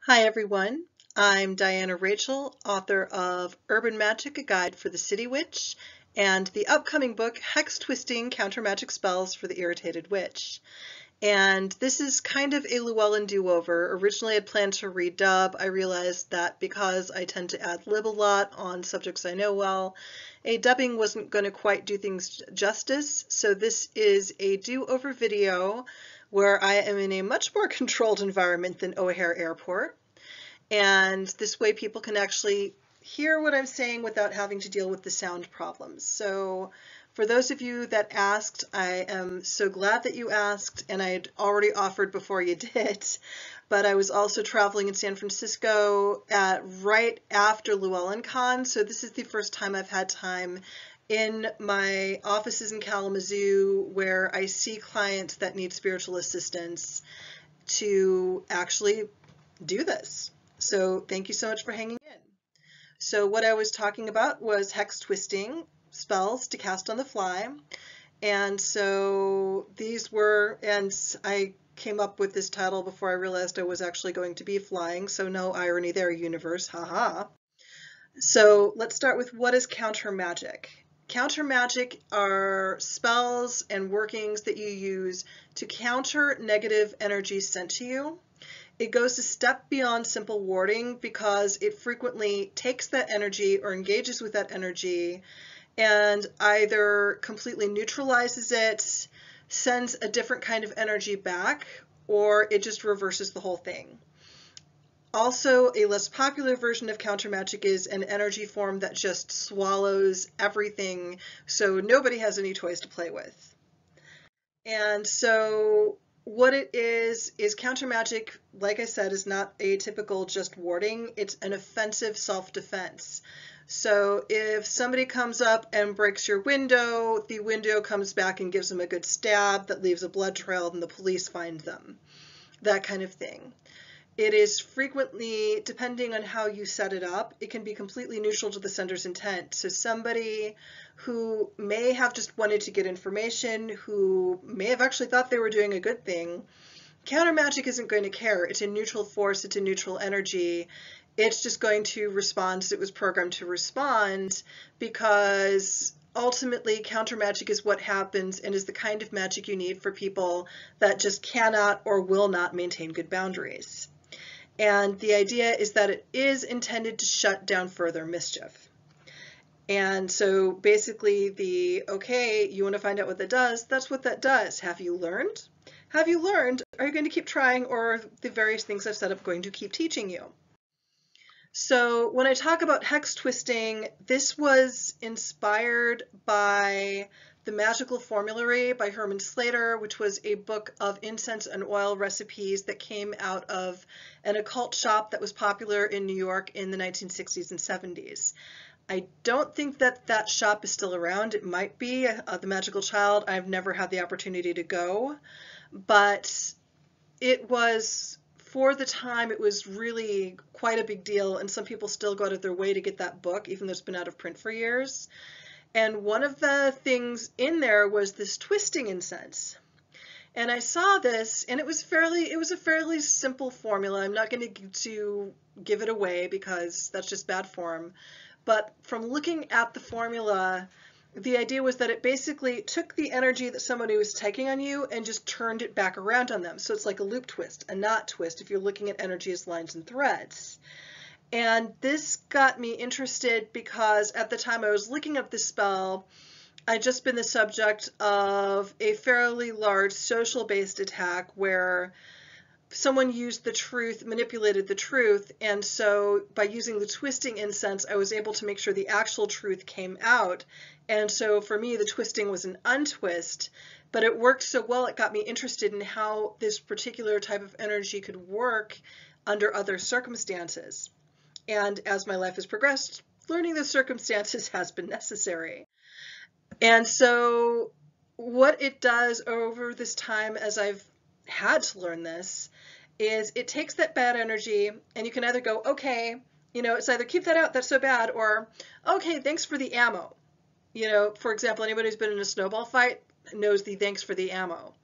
Hi everyone, I'm Diana Rajchel, author of Urban Magic, A Guide for the City Witch, and the upcoming book, Hex Twisting, Counter Magic Spells for the Irritated Witch. And this is kind of a Llewellyn do-over. Originally I'd planned to redub. I realized that because I tend to ad lib a lot on subjects I know well, a dubbing wasn't going to quite do things justice, so this is a do-over video where I am in a much more controlled environment than O'Hare Airport. And this way people can actually hear what I'm saying without having to deal with the sound problems. So for those of you that asked, I am so glad that you asked, and I had already offered before you did, but I was also traveling in San Francisco right after LlewellynCon, so this is the first time I've had time in my offices in Kalamazoo where I see clients that need spiritual assistance to actually do this. So thank you so much for hanging in. So what I was talking about was hex twisting spells to cast on the fly. And so these were, and I came up with this title before I realized I was actually going to be flying, so no irony there, universe, haha. So let's start with what is counter magic. Counter magic are spells and workings that you use to counter negative energy sent to you. It goes a step beyond simple warding because it frequently takes that energy or engages with that energy and either completely neutralizes it, sends a different kind of energy back, or it just reverses the whole thing. Also, a less popular version of counter magic is an energy form that just swallows everything, so nobody has any toys to play with. And so what it is counter magic, like I said, is not a typical just warding. It's an offensive self-defense. So if somebody comes up and breaks your window, the window comes back and gives them a good stab that leaves a blood trail and the police find them. That kind of thing. It is frequently, depending on how you set it up, it can be completely neutral to the sender's intent. So somebody who may have just wanted to get information, who may have actually thought they were doing a good thing, counter magic isn't going to care. It's a neutral force, it's a neutral energy. It's just going to respond as it was programmed to respond, because ultimately counter magic is what happens and is the kind of magic you need for people that just cannot or will not maintain good boundaries. And the idea is that it is intended to shut down further mischief. And so basically okay, you want to find out what that does, that's what that does. Have you learned? Have you learned? Are you going to keep trying, or are the various things I've set up going to keep teaching you? So when I talk about hex twisting, this was inspired by The Magical Formulary by Herman Slater, which was a book of incense and oil recipes that came out of an occult shop that was popular in New York in the 1960s and 70s. I don't think that that shop is still around. It might be The Magical Child. I've never had the opportunity to go, but it was, for the time, it was really quite a big deal, and some people still go out of their way to get that book, even though it's been out of print for years. And one of the things in there was this twisting incense. And I saw this, and it was a fairly simple formula. I'm not going to give it away because that's just bad form. But from looking at the formula, the idea was that it basically took the energy that somebody was taking on you and just turned it back around on them. So it's like a loop twist, a knot twist, if you're looking at energy as lines and threads. And this got me interested because at the time I was looking up this spell, I'd just been the subject of a fairly large social-based attack where someone used the truth, manipulated the truth, and so by using the twisting incense, I was able to make sure the actual truth came out. And so for me, the twisting was an untwist, but it worked so well, it got me interested in how this particular type of energy could work under other circumstances. And as my life has progressed, learning those circumstances has been necessary. And so what it does over this time, as I've had to learn this, is it takes that bad energy, and you can either go, okay, it's either keep that out, that's so bad, or okay, thanks for the ammo. For example, anybody who's been in a snowball fight knows the thanks for the ammo.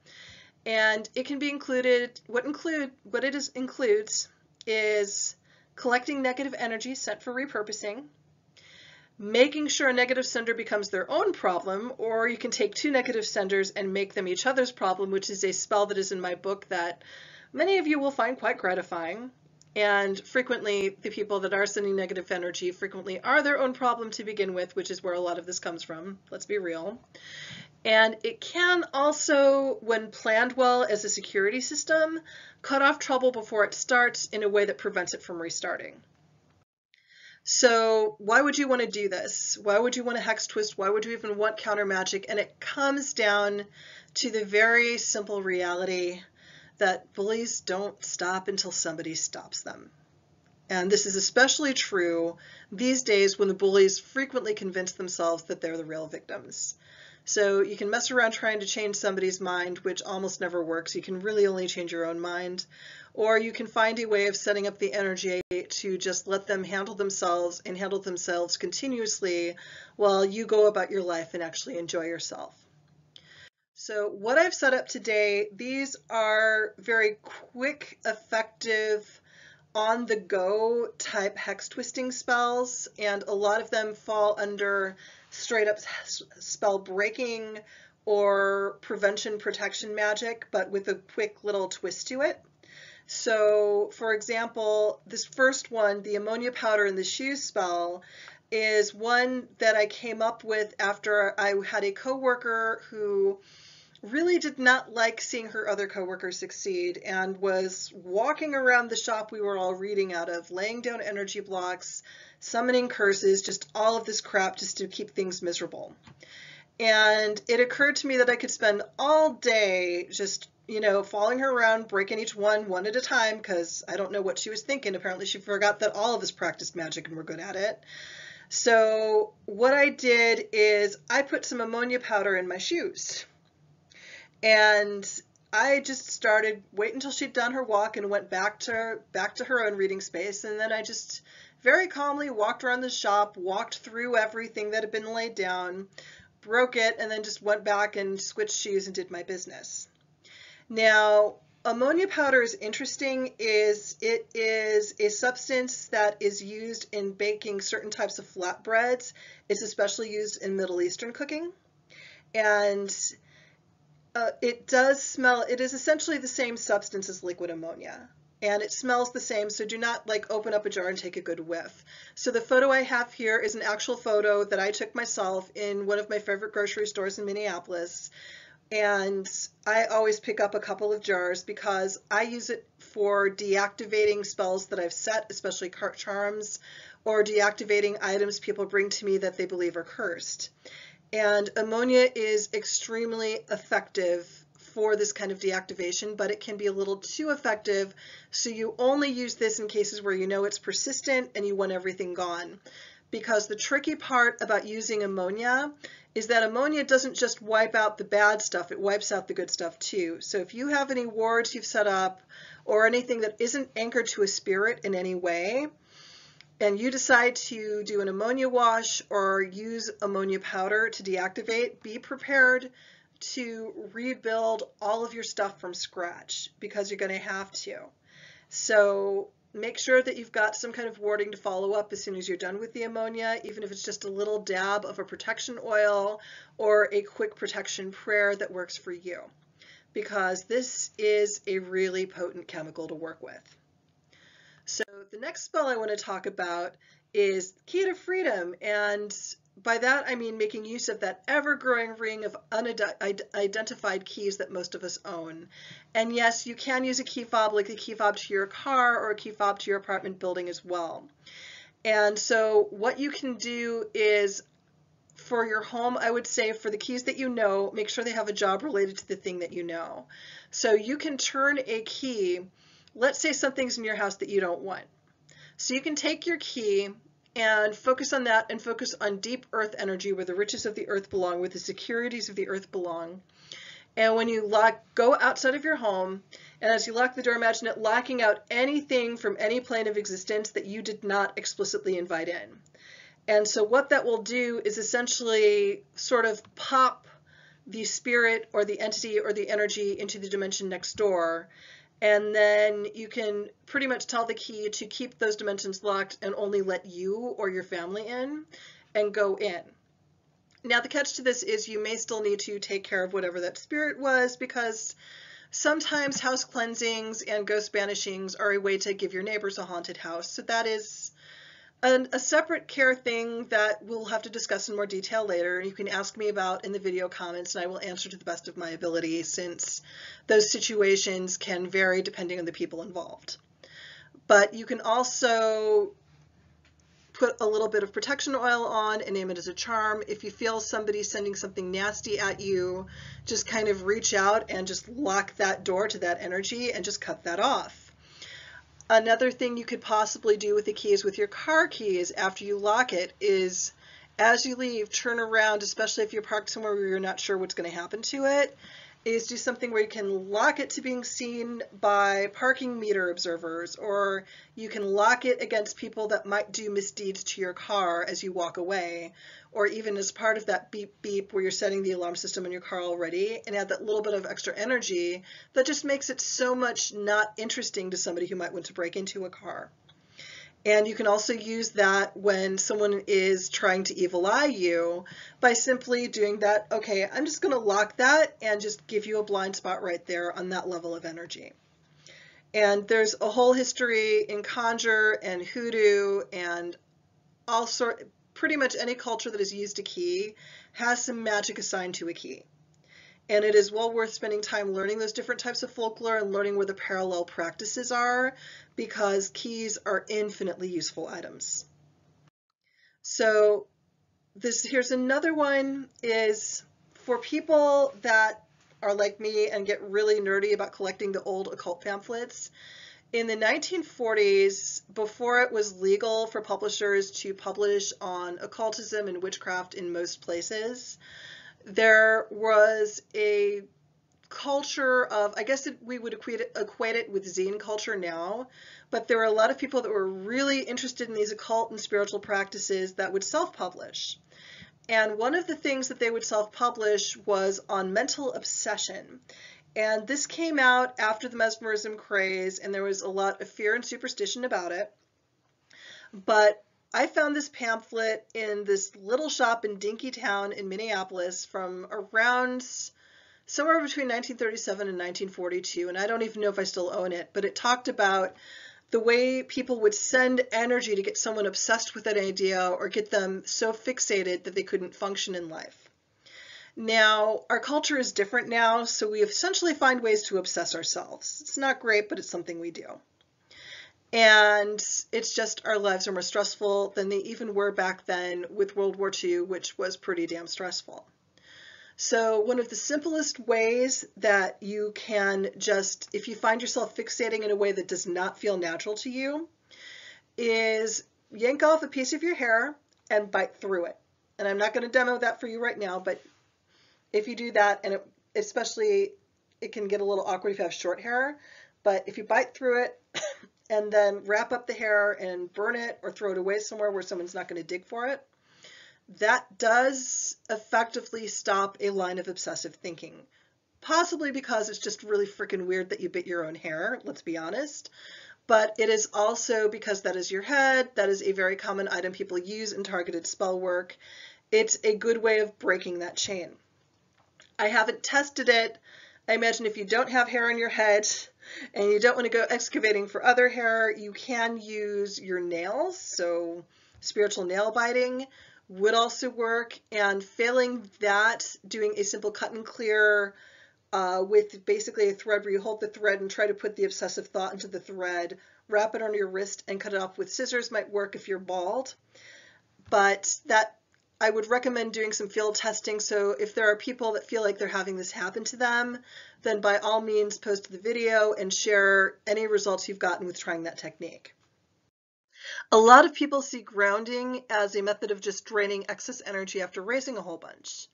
And it can be included, what it includes is collecting negative energy sent for repurposing, making sure a negative sender becomes their own problem, or you can take two negative senders and make them each other's problem, which is a spell that is in my book that many of you will find quite gratifying. And frequently, the people that are sending negative energy frequently are their own problem to begin with, which is where a lot of this comes from. Let's be real. And it can also, when planned well as a security system, cut off trouble before it starts in a way that prevents it from restarting. So why would you want to do this? Why would you want to hex twist? Why would you even want counter magic? And it comes down to the very simple reality that bullies don't stop until somebody stops them. And this is especially true these days when the bullies frequently convince themselves that they're the real victims. So you can mess around trying to change somebody's mind, which almost never works. You can really only change your own mind. Or you can find a way of setting up the energy to just let them handle themselves and handle themselves continuously while you go about your life and actually enjoy yourself. So what I've set up today, these are very quick, effective, on-the-go type hex twisting spells, and a lot of them fall under straight up spell breaking or prevention protection magic, but with a quick little twist to it. So for example, this first one, the Ammonia Powder in the Shoes spell, is one that I came up with after I had a coworker who really did not like seeing her other coworkers succeed and was walking around the shop we were all reading out of, laying down energy blocks, summoning curses, just all of this crap just to keep things miserable. And it occurred to me that I could spend all day just, following her around, breaking each one at a time, because I don't know what she was thinking. Apparently she forgot that all of us practiced magic and were good at it. So what I did is I put some ammonia powder in my shoes. And I just started waiting until she'd done her walk and went back to her own reading space. And then I just very calmly walked around the shop, walked through everything that had been laid down, broke it, and then just went back and switched shoes and did my business. Now, ammonia powder is interesting. It is a substance that is used in baking certain types of flatbreads. It's especially used in Middle Eastern cooking. And it does smell, it is essentially the same substance as liquid ammonia, and it smells the same, so do not open up a jar and take a good whiff. So the photo I have here is an actual photo that I took myself in one of my favorite grocery stores in Minneapolis, and I always pick up a couple of jars because I use it for deactivating spells that I've set, especially charms, or deactivating items people bring to me that they believe are cursed. And ammonia is extremely effective for this kind of deactivation, but it can be a little too effective, so you only use this in cases where you know it's persistent and you want everything gone. Because the tricky part about using ammonia is that ammonia doesn't just wipe out the bad stuff, it wipes out the good stuff too. So if you have any wards you've set up or anything that isn't anchored to a spirit in any way, and you decide to do an ammonia wash or use ammonia powder to deactivate, be prepared to rebuild all of your stuff from scratch, because you're going to have to. So make sure that you've got some kind of warding to follow up as soon as you're done with the ammonia, even if it's just a little dab of a protection oil or a quick protection prayer that works for you, because this is a really potent chemical to work with. So the next spell I want to talk about is Key to Freedom, and by that I mean making use of that ever-growing ring of unidentified keys that most of us own. And yes, you can use a key fob like a key fob to your car or a key fob to your apartment building as well. And so what you can do is, for your home, I would say for the keys that you know, make sure they have a job related to the thing that you know. So you can turn a key. Let's say something's in your house that you don't want. So you can take your key and focus on that and focus on deep earth energy, where the riches of the earth belong, where the securities of the earth belong. And when you go outside of your home, and as you lock the door, imagine it locking out anything from any plane of existence that you did not explicitly invite in. And so what that will do is essentially sort of pop the spirit or the entity or the energy into the dimension next door. And then you can pretty much tell the key to keep those dimensions locked and only let you or your family in and go in. Now, the catch to this is you may still need to take care of whatever that spirit was, because sometimes house cleansings and ghost banishings are a way to give your neighbors a haunted house. So that is a separate care thing that we'll have to discuss in more detail later. You can ask me about in the video comments, and I will answer to the best of my ability, since those situations can vary depending on the people involved. But you can also put a little bit of protection oil on and name it as a charm. If you feel somebody sending something nasty at you, just kind of reach out and just lock that door to that energy and just cut that off. Another thing you could possibly do with the keys, with your car keys, after you lock it, is as you leave, turn around, especially if you're parked somewhere where you're not sure what's going to happen to it, is do something where you can lock it to being seen by parking meter observers, or you can lock it against people that might do misdeeds to your car as you walk away, or even as part of that beep beep where you're setting the alarm system in your car already, and add that little bit of extra energy that just makes it so much not interesting to somebody who might want to break into a car. And you can also use that when someone is trying to evil eye you by simply doing that. Okay, I'm just going to lock that and just give you a blind spot right there on that level of energy. And there's a whole history in conjure and hoodoo and pretty much any culture that has used a key has some magic assigned to a key. And it is well worth spending time learning those different types of folklore and learning where the parallel practices are, because keys are infinitely useful items. So here's another one, is for people that are like me and get really nerdy about collecting the old occult pamphlets. In the 1940s, before it was legal for publishers to publish on occultism and witchcraft in most places, there was a culture of, I guess we would equate it with zine culture now, but there were a lot of people that were really interested in these occult and spiritual practices that would self-publish. And one of the things that they would self-publish was on mental obsession. And this came out after the mesmerism craze, and there was a lot of fear and superstition about it. But I found this pamphlet in this little shop in Dinkytown in Minneapolis from around somewhere between 1937 and 1942, and I don't even know if I still own it, but it talked about the way people would send energy to get someone obsessed with an idea or get them so fixated that they couldn't function in life. Now, our culture is different now, so we essentially find ways to obsess ourselves. It's not great, but it's something we do. And it's just our lives are more stressful than they even were back then with World War II, which was pretty damn stressful. So one of the simplest ways that you can just, if you find yourself fixating in a way that does not feel natural to you, is yank off a piece of your hair and bite through it. And I'm not going to demo that for you right now, but if you do that, and especially it can get a little awkward if you have short hair, but if you bite through it and then wrap up the hair and burn it or throw it away somewhere where someone's not going to dig for it, that does effectively stop a line of obsessive thinking. Possibly because it's just really freaking weird that you bit your own hair, let's be honest. But it is also because that is your head. That is a very common item people use in targeted spell work. It's a good way of breaking that chain. I haven't tested it. I imagine if you don't have hair on your head and you don't want to go excavating for other hair, you can use your nails. So spiritual nail biting would also work, and failing that, doing a simple cut and clear with basically a thread where you hold the thread and try to put the obsessive thought into the thread, wrap it on your wrist and cut it off with scissors might work if you're bald. But that, I would recommend doing some field testing. So if there are people that feel like they're having this happen to them, then by all means post the video and share any results you've gotten with trying that technique. A lot of people see grounding as a method of just draining excess energy after raising a whole bunch.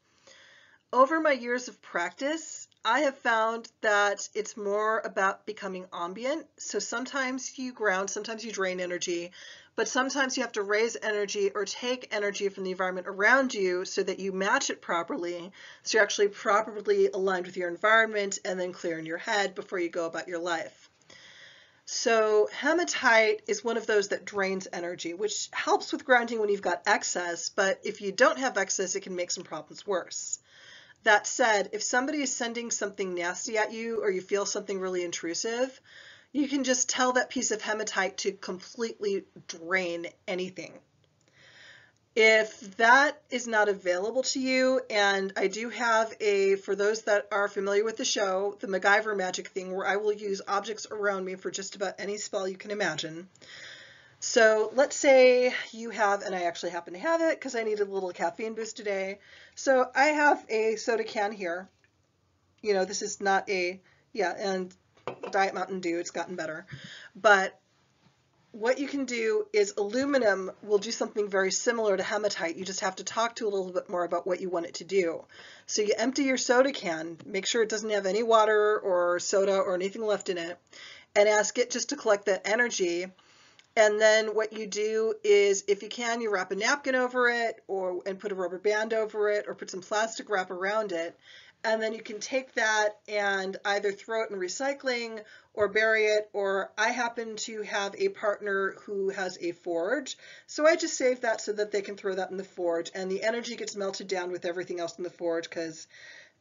Over my years of practice, I have found that it's more about becoming ambient. So sometimes you ground, sometimes you drain energy, but sometimes you have to raise energy or take energy from the environment around you so that you match it properly. So you're actually properly aligned with your environment and then clear in your head before you go about your life. So hematite is one of those that drains energy, which helps with grounding when you've got excess, but if you don't have excess, it can make some problems worse. That said, if somebody is sending something nasty at you or you feel something really intrusive, you can just tell that piece of hematite to completely drain anything. If that is not available to you, and I do have for those that are familiar with the show, the MacGyver magic thing where I will use objects around me for just about any spell you can imagine. So let's say you have, and I actually happen to have it because I needed a little caffeine boost today. So I have a soda can here. You know, this is not and Diet Mountain Dew, it's gotten better. But what you can do is aluminum will do something very similar to hematite. You just have to talk to it a little bit more about what you want it to do. So you empty your soda can, make sure it doesn't have any water or soda or anything left in it, and ask it just to collect that energy. And then what you do is, if you can, you wrap a napkin over it and put a rubber band over it or put some plastic wrap around it. And then you can take that and either throw it in recycling or bury it, or I happen to have a partner who has a forge, so I just save that so that they can throw that in the forge, and the energy gets melted down with everything else in the forge because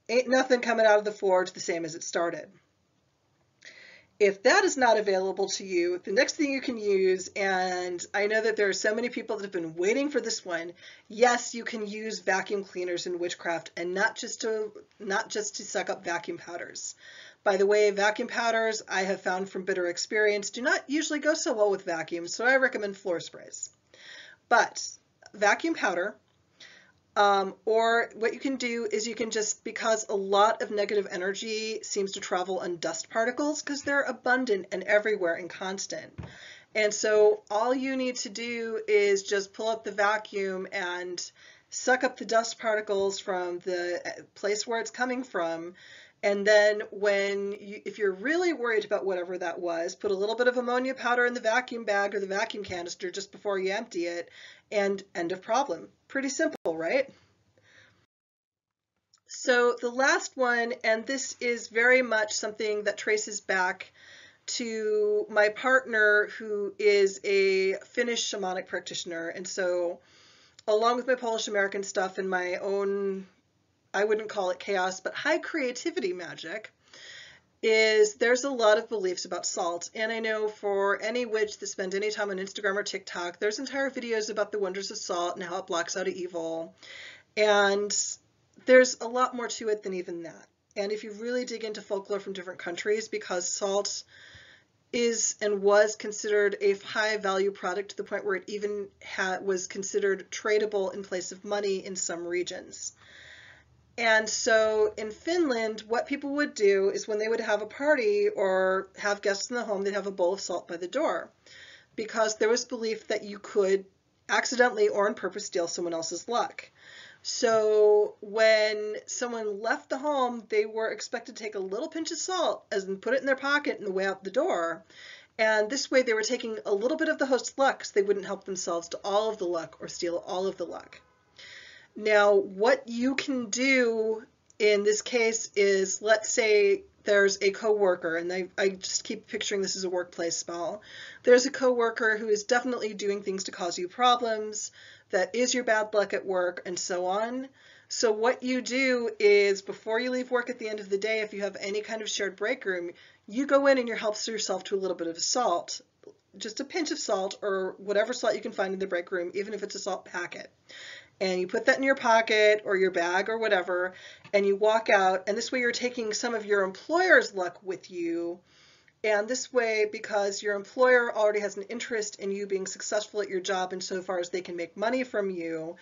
ain't nothing coming out of the forge the same as it started. If that is not available to you, the next thing you can use, and I know that there are so many people that have been waiting for this one, yes, you can use vacuum cleaners in witchcraft, and not just to suck up vacuum powders. By the way, vacuum powders, I have found from bitter experience, do not usually go so well with vacuums, so I recommend floor sprays. But vacuum powder, or what you can do is you can just, because a lot of negative energy seems to travel on dust particles because they're abundant and everywhere and constant. And so all you need to do is just pull up the vacuum and suck up the dust particles from the place where it's coming from. And then if you're really worried about whatever that was, put a little bit of ammonia powder in the vacuum bag or the vacuum canister just before you empty it, and end of problem. Pretty simple, right? So the last one, and this is very much something that traces back to my partner, who is a Finnish shamanic practitioner. And so along with my Polish American stuff and my own, I wouldn't call it chaos, but high creativity magic, there's a lot of beliefs about salt. And I know for any witch that spends any time on Instagram or TikTok, there's entire videos about the wonders of salt and how it blocks out evil. And there's a lot more to it than even that. And if you really dig into folklore from different countries, because salt is and was considered a high value product to the point where it even was considered tradable in place of money in some regions. And so in Finland, what people would do is when they would have a party or have guests in the home, they'd have a bowl of salt by the door, because there was belief that you could accidentally or on purpose steal someone else's luck. So when someone left the home, they were expected to take a little pinch of salt and put it in their pocket on the way out the door. And this way they were taking a little bit of the host's luck so they wouldn't help themselves to all of the luck or steal all of the luck. Now, what you can do in this case is, let's say there's a coworker, and I just keep picturing this as a workplace spell. There's a coworker who is definitely doing things to cause you problems, that is your bad luck at work, and so on. So what you do is, before you leave work at the end of the day, if you have any kind of shared break room, you go in and you help yourself to a little bit of salt, just a pinch of salt or whatever salt you can find in the break room, even if it's a salt packet. And you put that in your pocket or your bag or whatever, and you walk out, and this way you're taking some of your employer's luck with you. And this way, because your employer already has an interest in you being successful at your job insofar as they can make money from you,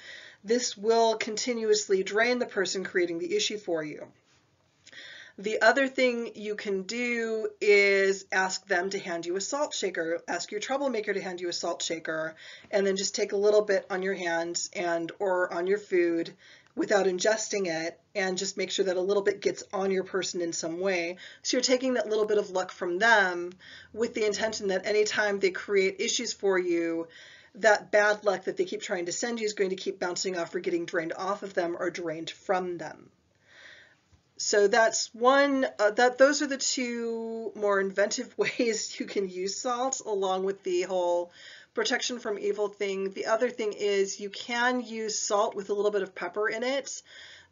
this will continuously drain the person creating the issue for you. The other thing you can do is ask them to hand you a salt shaker. Ask your troublemaker to hand you a salt shaker, and then just take a little bit on your hands or on your food without ingesting it, and just make sure that a little bit gets on your person in some way. So you're taking that little bit of luck from them with the intention that anytime they create issues for you, that bad luck that they keep trying to send you is going to keep bouncing off or getting drained off of them or drained from them. So that's one, those are the two more inventive ways you can use salt, along with the whole protection from evil thing. The other thing is you can use salt with a little bit of pepper in it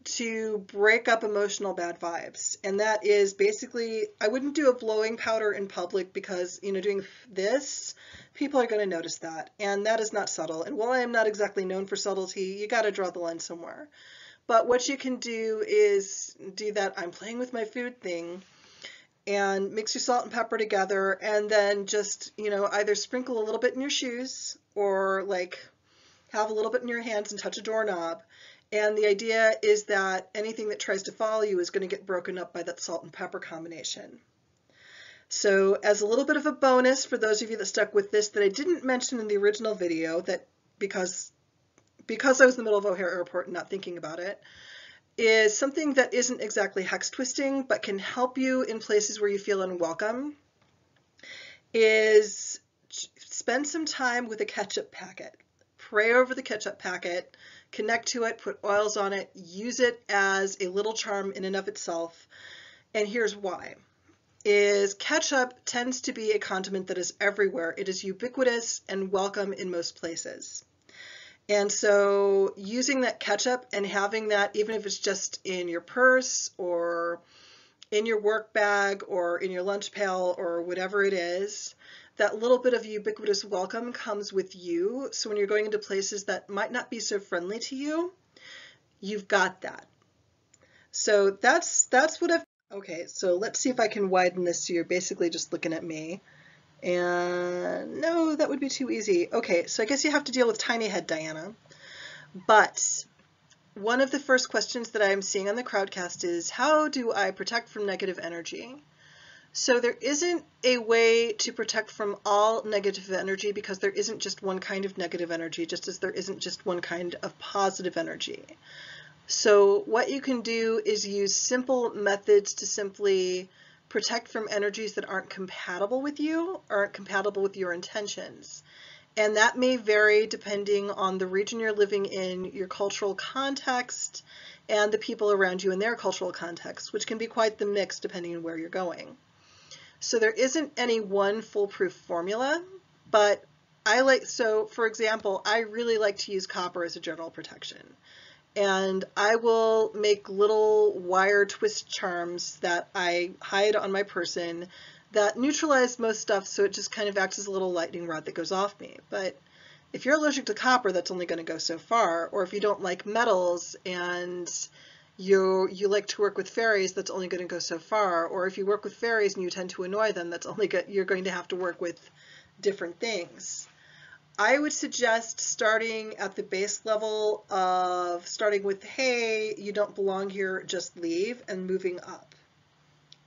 to break up emotional bad vibes. And that is basically, I wouldn't do a blowing powder in public because, you know, doing this, people are going to notice that. And that is not subtle. And while I am not exactly known for subtlety, you got to draw the line somewhere. But what you can do is do that I'm playing with my food thing and mix your salt and pepper together, and then just, you know, either sprinkle a little bit in your shoes or like have a little bit in your hands and touch a doorknob. And the idea is that anything that tries to follow you is going to get broken up by that salt and pepper combination. So as a little bit of a bonus for those of you that stuck with this that I didn't mention in the original video, that because I was in the middle of O'Hare Airport and not thinking about it, is something that isn't exactly hex twisting but can help you in places where you feel unwelcome, is spend some time with a ketchup packet. Pray over the ketchup packet, connect to it, put oils on it, use it as a little charm in and of itself. And here's why. Is ketchup tends to be a condiment that is everywhere. It is ubiquitous and welcome in most places. And so using that ketchup and having that, even if it's just in your purse or in your work bag or in your lunch pail or whatever it is, that little bit of ubiquitous welcome comes with you. So when you're going into places that might not be so friendly to you, you've got that. So that's what I've, okay, so let's see if I can widen this so you're basically just looking at me. And no, that would be too easy. Okay, so I guess you have to deal with tiny head Diana. But one of the first questions that I'm seeing on the Crowdcast is, how do I protect from negative energy? So there isn't a way to protect from all negative energy because there isn't just one kind of negative energy, just as there isn't just one kind of positive energy. So what you can do is use simple methods to simply protect from energies that aren't compatible with you, aren't compatible with your intentions. And that may vary depending on the region you're living in, your cultural context, and the people around you in their cultural context, which can be quite the mix depending on where you're going. So there isn't any one foolproof formula, but so for example, I really like to use copper as a general protection. And I will make little wire twist charms that I hide on my person that neutralize most stuff, so it just kind of acts as a little lightning rod that goes off me. But if you're allergic to copper, that's only going to go so far. Or if you don't like metals and you like to work with fairies, that's only going to go so far. Or if you work with fairies and you tend to annoy them, that's only you're going to have to work with different things. I would suggest starting at the base level of starting with, hey, you don't belong here, just leave, and moving up.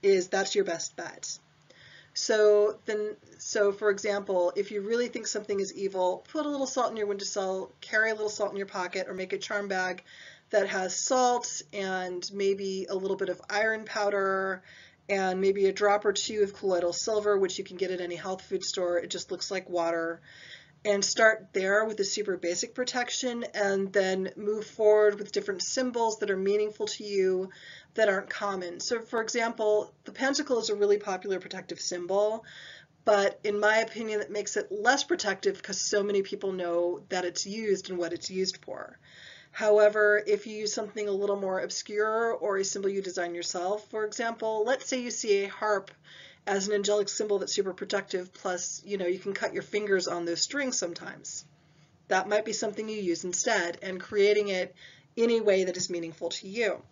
That's your best bet. So for example, if you really think something is evil, put a little salt in your windowsill, carry a little salt in your pocket, or make a charm bag that has salt and maybe a little bit of iron powder and maybe a drop or two of colloidal silver, which you can get at any health food store. It just looks like water. And start there with a super basic protection, and then move forward with different symbols that are meaningful to you that aren't common. So for example, the pentacle is a really popular protective symbol, but in my opinion that makes it less protective because so many people know that it's used and what it's used for. However, if you use something a little more obscure or a symbol you design yourself, for example, let's say you see a harp as an angelic symbol that's super protective, plus, you know, you can cut your fingers on those strings sometimes. That might be something you use instead, and creating it in a way that is meaningful to you.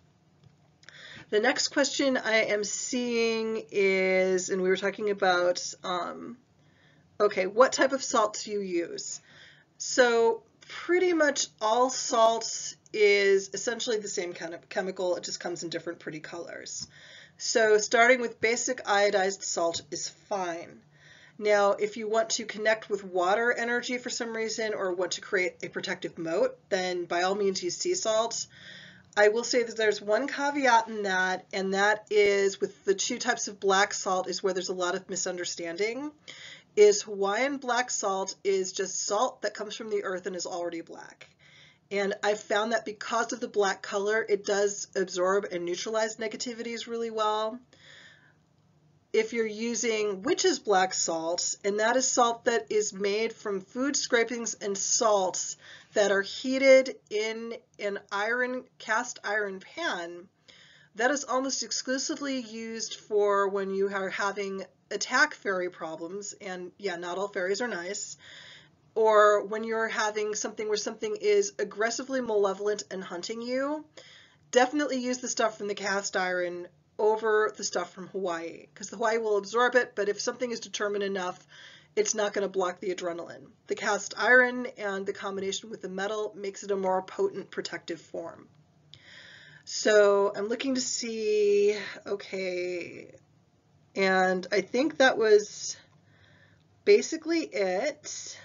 The next question I am seeing is, and we were talking about, okay, what type of salts do you use? So pretty much all salt is essentially the same kind of chemical, it just comes in different pretty colors. So starting with basic iodized salt is fine. Now, if you want to connect with water energy for some reason or want to create a protective moat, then by all means use sea salt. I will say that there's one caveat in that, and that is with the two types of black salt is where there's a lot of misunderstanding. Is Hawaiian black salt is just salt that comes from the earth and is already black. And I found that because of the black color, it does absorb and neutralize negativities really well. If you're using witch's black salt, and that is salt that is made from food scrapings and salts that are heated in an cast iron pan, that is almost exclusively used for when you are having attack fairy problems, and yeah, not all fairies are nice, or when you're having something where something is aggressively malevolent and hunting you. Definitely use the stuff from the cast iron over the stuff from Hawaii, because the Hawaii will absorb it, but if something is determined enough, it's not going to block the adrenaline. The cast iron and the combination with the metal makes it a more potent protective form. So I'm looking to see, okay, and I think that was basically it.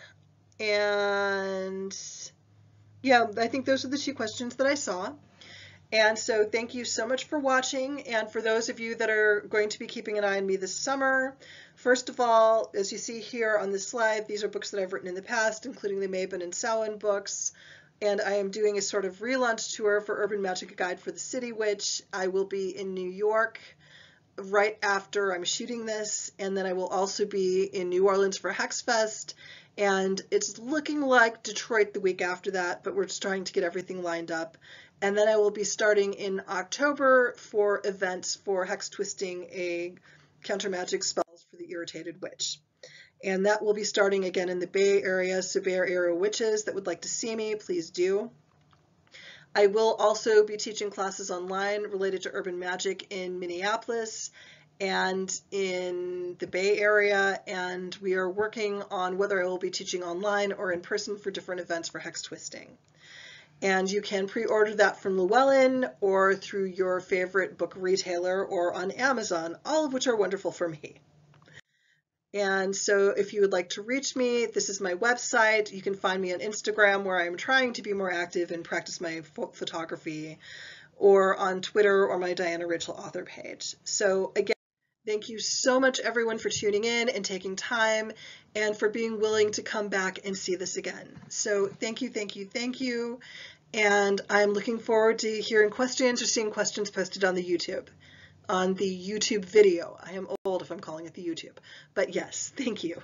And yeah, I think those are the 2 questions that I saw. And so thank you so much for watching, and for those of you that are going to be keeping an eye on me this summer, first of all, as you see here on this slide, these are books that I've written in the past, including the Mabon and Samhain books, and I am doing a sort of relaunch tour for Urban Magic: A Guide for the City Witch. I will be in New York right after I'm shooting this, and then I will also be in New Orleans for Hex Fest, and it's looking like Detroit the week after that, but we're just trying to get everything lined up. And then I will be starting in October for events for Hex Twisting, a counter magic spells for the irritated witch. And that will be starting again in the Bay Area, so Bay Area witches that would like to see me, please do. I will also be teaching classes online related to urban magic in Minneapolis and in the Bay Area, and we are working on whether I will be teaching online or in person for different events for Hex Twisting. And you can pre-order that from Llewellyn or through your favorite book retailer or on Amazon, all of which are wonderful for me. And so if you would like to reach me, this is my website. You can find me on Instagram, where I'm trying to be more active and practice my photography, or on Twitter or my Diana Rajchel author page. So again, thank you so much everyone for tuning in and taking time, and for being willing to come back and see this again. So thank you, thank you, thank you. And I'm looking forward to hearing questions or seeing questions posted on the YouTube video. I am old if I'm calling it the YouTube, but yes, thank you.